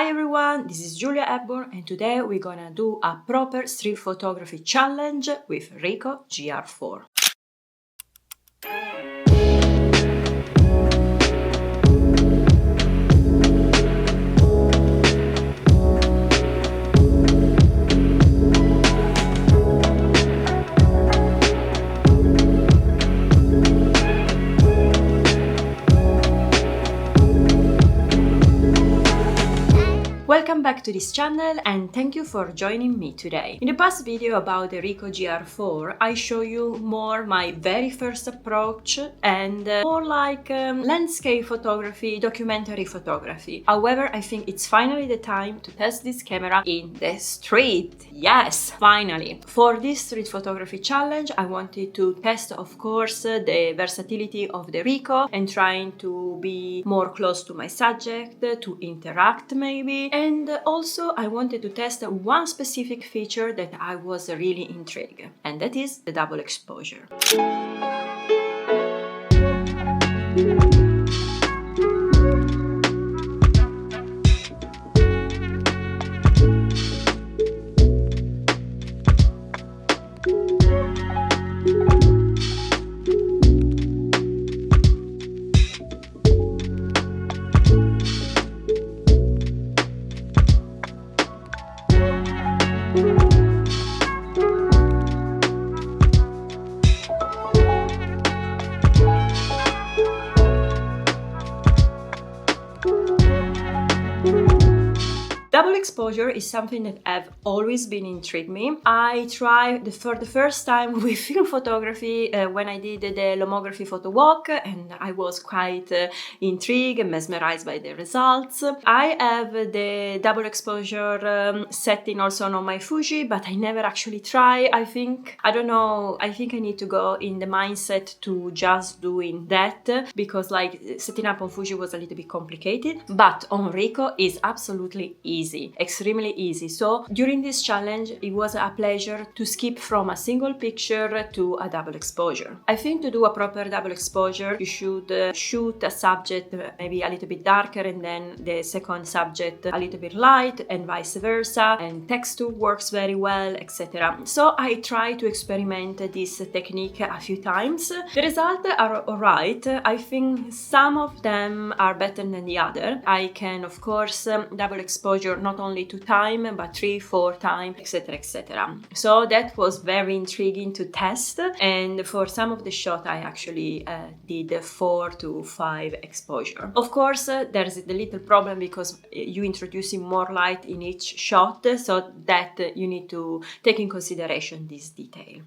Hi everyone, this is Julia Hepburn and today we're gonna do a proper street photography challenge with Ricoh GR4. Welcome back to this channel and thank you for joining me today. In the past video about the Ricoh GR4, I show you more my very first approach and more like landscape photography, documentary photography. However, I think it's finally the time to test this camera in the street. Yes, finally. For this street photography challenge, I wanted to test, of course, the versatility of the Ricoh and trying to be more close to my subject, to interact maybe. And also I wanted to test one specific feature that I was really intrigued, and that is the double exposure. Double exposure is something that have always been intrigued me. I tried for the first time with film photography when I did the lomography photo walk, and I was quite intrigued and mesmerized by the results. I have the double exposure setting also on my Fuji, but I never actually try. I think I need to go in the mindset to just doing that, because like setting up on Fuji was a little bit complicated, but on Ricoh is absolutely easy. Extremely easy. So during this challenge it was a pleasure to skip from a single picture to a double exposure. I think to do a proper double exposure you should shoot a subject maybe a little bit darker and then the second subject a little bit light and vice versa, and texture works very well, etc. So I try to experiment this technique a few times. The results are alright. I think some of them are better than the other. I can of course double exposure not only 2 times but 3-4 times, etc, etc. So that was very intriguing to test, and for some of the shot I actually did 4 to 5 exposure. Of course there is the little problem because you introducing more light in each shot, so that you need to take in consideration this detail.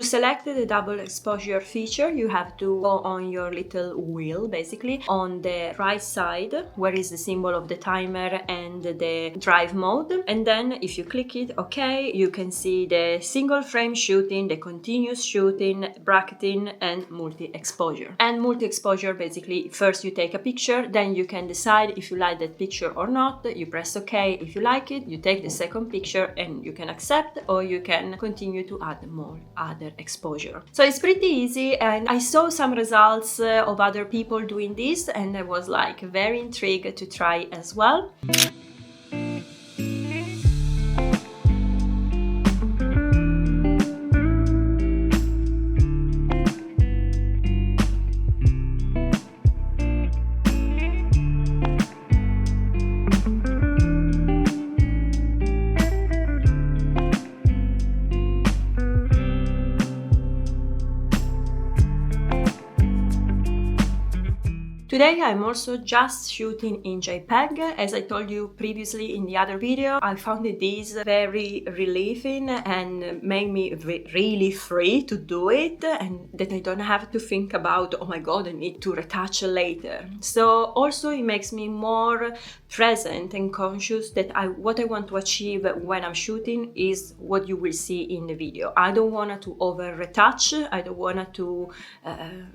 Select the double exposure feature, you have to go on your little wheel, basically on the right side where is the symbol of the timer and the drive mode, and then if you click it, okay, you can see the single frame shooting, the continuous shooting, bracketing and multi-exposure. And multi-exposure, basically first you take a picture, then you can decide if you like that picture or not, you press OK. If you like it, you take the second picture and you can accept, or you can continue to add more other exposure. So it's pretty easy, and I saw some results of other people doing this and I was like very intrigued to try as well. Today I'm also just shooting in JPEG. As I told you previously in the other video, I found this very relieving and made me really free to do it, and that I don't have to think about, oh my god, I need to retouch later. So also it makes me more present and conscious that what I want to achieve when I'm shooting is what you will see in the video. I don't want to over retouch, I don't want to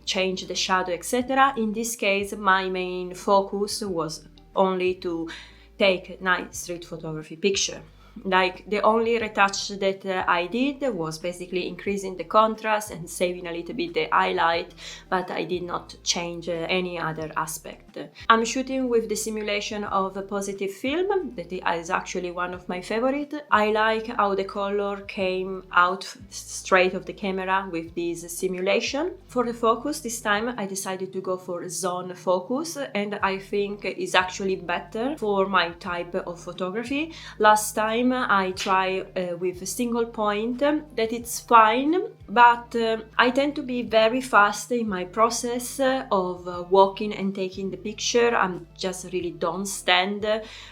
change the shadow, etc. In this case my main focus was only to take a nice street photography picture. Like the only retouch that I did was basically increasing the contrast and saving a little bit the highlight, but I did not change any other aspect. I'm shooting with the simulation of a positive film that is actually one of my favorite. I like how the color came out straight of the camera with this simulation. For the focus this time I decided to go for zone focus, and I think it's actually better for my type of photography. Last time I tried with a single point, that it's fine, but I tend to be very fast in my process of walking and taking the picture. I'm just really don't stand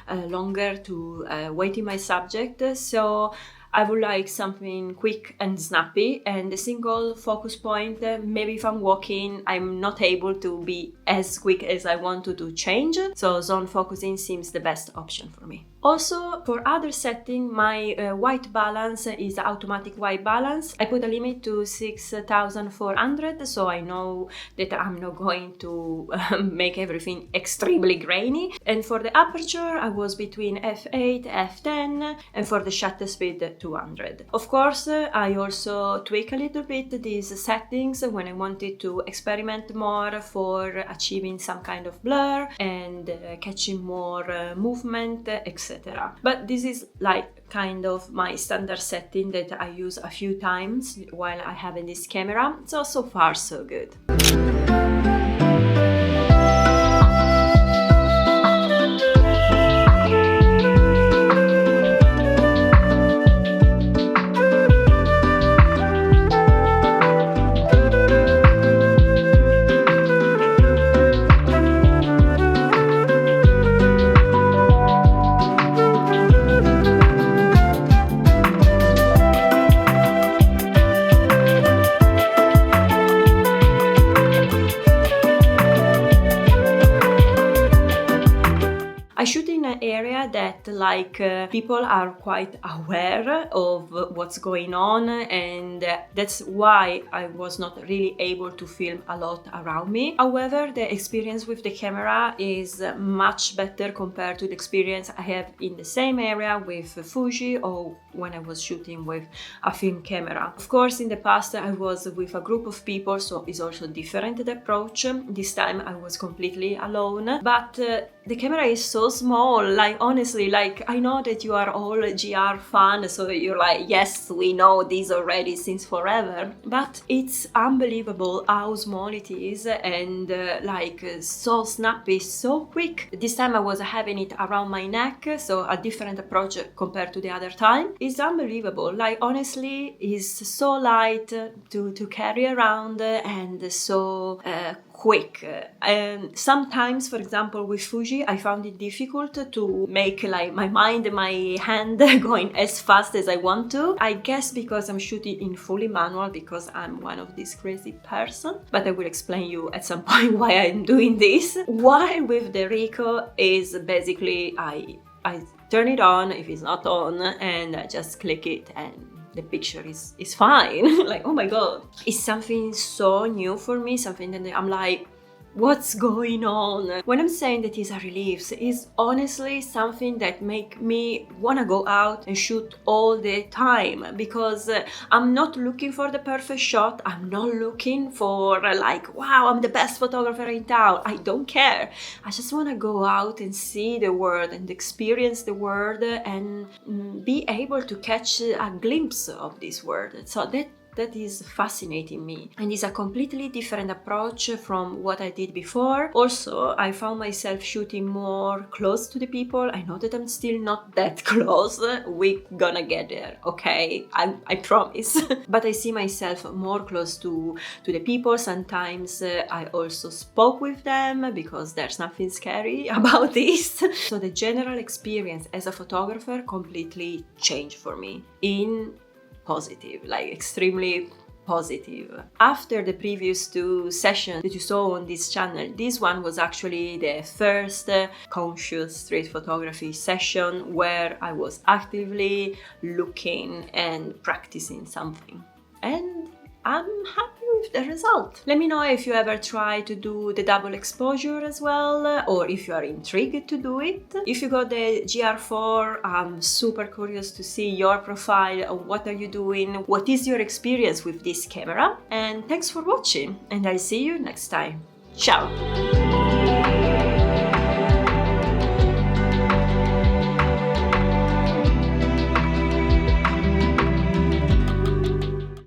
longer to waiting my subject, so I would like something quick and snappy, and a single focus point, maybe if I'm walking, I'm not able to be as quick as I want to change, so zone focusing seems the best option for me. Also, for other setting, my white balance is automatic white balance. I put a limit to 6400, so I know that I'm not going to make everything extremely grainy. And for the aperture, I was between f8, f10, and for the shutter speed, 200. Of course, I also tweak a little bit these settings when I wanted to experiment more for achieving some kind of blur and catching more movement, etc. But this is like kind of my standard setting that I use a few times while I have in this camera, so far so good. I shoot in an area that people are quite aware of what's going on, and that's why I was not really able to film a lot around me. However, the experience with the camera is much better compared to the experience I have in the same area with Fuji or when I was shooting with a film camera. Of course, in the past I was with a group of people, so it's also different the approach. This time I was completely alone, but the camera is so small, like honestly, like I know that you are all GR fan, so you're like, yes, we know this already since forever, but it's unbelievable how small it is and so snappy, so quick. This time I was having it around my neck, so a different approach compared to the other time. It's unbelievable, like honestly, it's so light to carry around and so quick. And sometimes, for example, with Fuji, I found it difficult to make like my mind and my hand going as fast as I want to. I guess because I'm shooting in fully manual, because I'm one of these crazy person. But I will explain you at some point why I'm doing this. While with the Ricoh is basically I turn it on if it's not on, and I just click it and the picture is fine. Like, oh my god, it's something so new for me, something that I'm like, what's going on? When I'm saying that it's a relief, it's honestly something that make me wanna go out and shoot all the time, because I'm not looking for the perfect shot. I'm not looking for like, wow, I'm the best photographer in town. I don't care. I just wanna go out and see the world and experience the world and be able to catch a glimpse of this world. So that is fascinating me, and it's a completely different approach from what I did before. Also, I found myself shooting more close to the people. I know that I'm still not that close. We're gonna get there, okay? I promise. But I see myself more close to the people. Sometimes I also spoke with them because there's nothing scary about this. So the general experience as a photographer completely changed for me in positive, like extremely positive. After the previous two sessions that you saw on this channel, this one was actually the first conscious street photography session where I was actively looking and practicing something. And I'm happy with the result. Let me know if you ever try to do the double exposure as well, or if you are intrigued to do it. If you got the GR4, I'm super curious to see your profile. What are you doing? What is your experience with this camera? And thanks for watching, and I'll see you next time. Ciao!